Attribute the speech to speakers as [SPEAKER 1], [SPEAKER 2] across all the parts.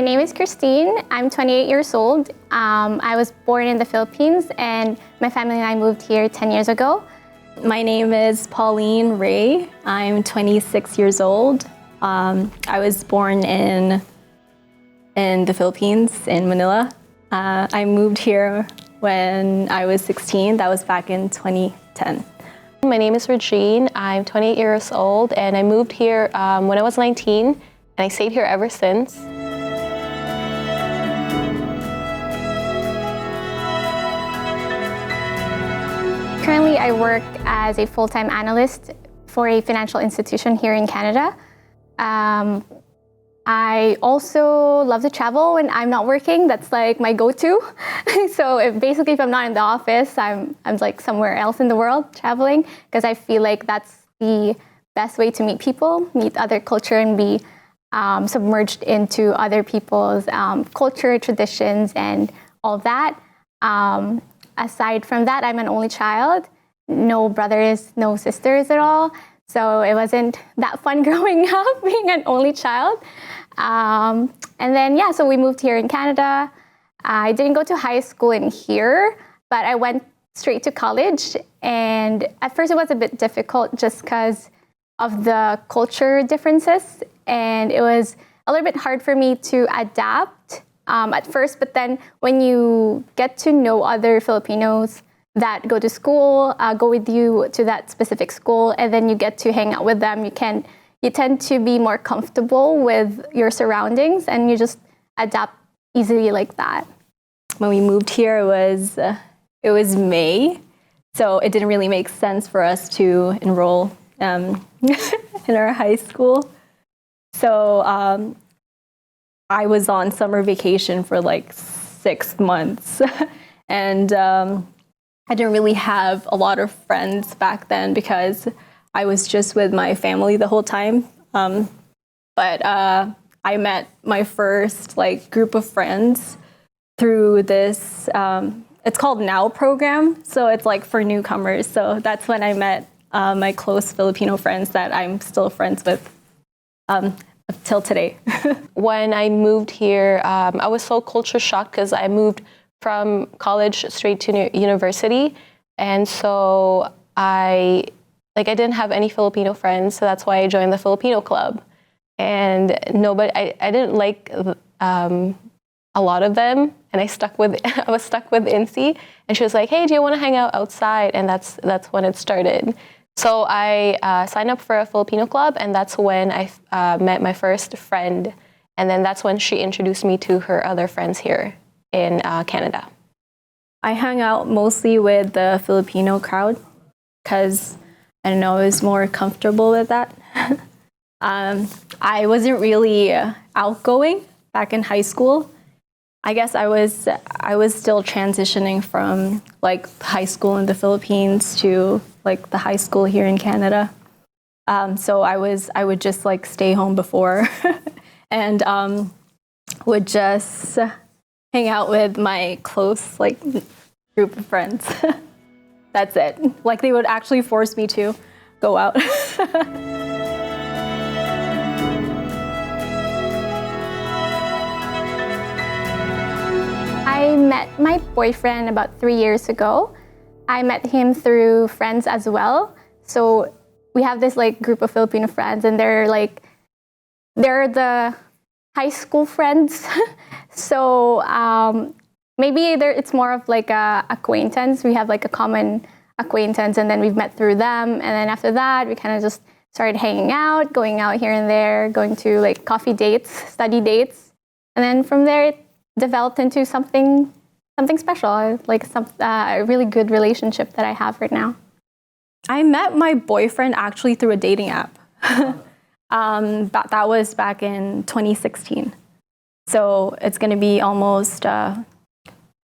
[SPEAKER 1] name is Christine. I'm 28 years old. I was born in the Philippines and my family and I moved here 10 years ago.
[SPEAKER 2] My name is Pauline Ray. I'm 26 years old. I was born in the Philippines, in Manila. I moved here when I was 16. That was back in 2010.
[SPEAKER 3] My name is Regine. I'm 28 years old and I moved here when I was 19 and I stayed here ever since.
[SPEAKER 1] Currently, I work as a full-time analyst for a financial institution here in Canada. I also love to travel when I'm not working. That's like my go-to. So if I'm not in the office, I'm like somewhere else in the world traveling because I feel like that's the best way to meet people, meet other culture, and be submerged into other people's culture, traditions, and all that. Aside from that, I'm an only child, no brothers, no sisters at all. So it wasn't that fun growing up being an only child. And then, so we moved here in Canada. I didn't go to high school in here, but I went straight to college. And at first it was a bit difficult just because of the culture differences. And it was a little bit hard for me to adapt at first, but then when you get to know other Filipinos that go to school, go with you to that specific school, and then you get to hang out with them, you tend to be more comfortable with your surroundings and you just adapt easily like that.
[SPEAKER 2] When we moved here, it was May, so it didn't really make sense for us to enroll in our high school. So I was on summer vacation for like 6 months and I didn't really have a lot of friends back then because I was just with my family the whole time. But I met my first group of friends through this, it's called NOW program. So it's for newcomers. So that's when I met my close Filipino friends that I'm still friends with till today.
[SPEAKER 3] When I moved here, I was so culture shocked because I moved from college straight to university. And so I didn't have any Filipino friends, so that's why I joined the Filipino club. And I didn't like a lot of them, and I was stuck with Incy, and she was like, "Hey, do you want to hang out outside?" And that's when it started. So I signed up for a Filipino club, and that's when I met my first friend, and then that's when she introduced me to her other friends here in Canada.
[SPEAKER 2] I hung out mostly with the Filipino crowd because I don't know, I was more comfortable with that. I wasn't really outgoing back in high school. I guess I was still transitioning from high school in the Philippines to the high school here in Canada. So I would just stay home before and would just hang out with my close group of friends. That's it. They would actually force me to go out.
[SPEAKER 1] I met my boyfriend about 3 years ago. I met him through friends as well. So we have this group of Filipino friends, and they're the high school friends. So maybe it's more of a acquaintance. We have a common acquaintance, and then we've met through them. And then after that, we kind of just started hanging out, going out here and there, going to coffee dates, study dates. And then from there, it developed into something special, a really good relationship that I have right now.
[SPEAKER 2] I met my boyfriend actually through a dating app. That was back in 2016. So it's going to be almost,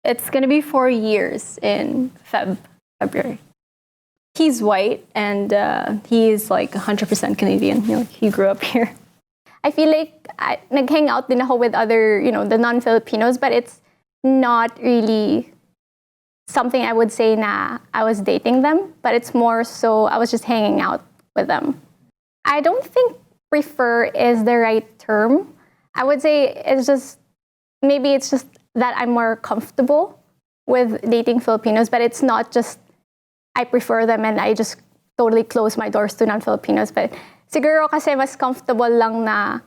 [SPEAKER 2] it's going to be 4 years in February. He's white and he's 100% Canadian. He grew up here.
[SPEAKER 1] I feel I hang out din ako with other, the non-Filipinos, but it's not really something I would say na I was dating them, but it's more so I was just hanging out with them. I don't think prefer is the right term. I would say it's just maybe it's just that I'm more comfortable with dating Filipinos, but it's not just I prefer them and I just totally close my doors to non-Filipinos. But siguro kasi mas comfortable lang na,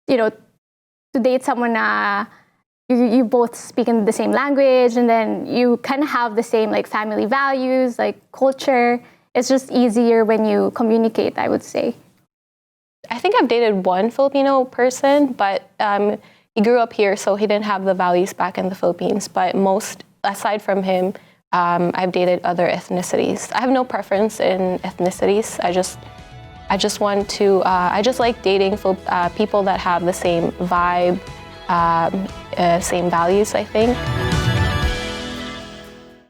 [SPEAKER 1] to date someone na you both speak in the same language, and then you kind of have the same like family values, like culture. It's just easier when you communicate, I would say.
[SPEAKER 3] I think I've dated one Filipino person, but he grew up here, so he didn't have the values back in the Philippines. But aside from him, I've dated other ethnicities. I have no preference in ethnicities. I just want to. I just like dating people that have the same vibe, same values, I think.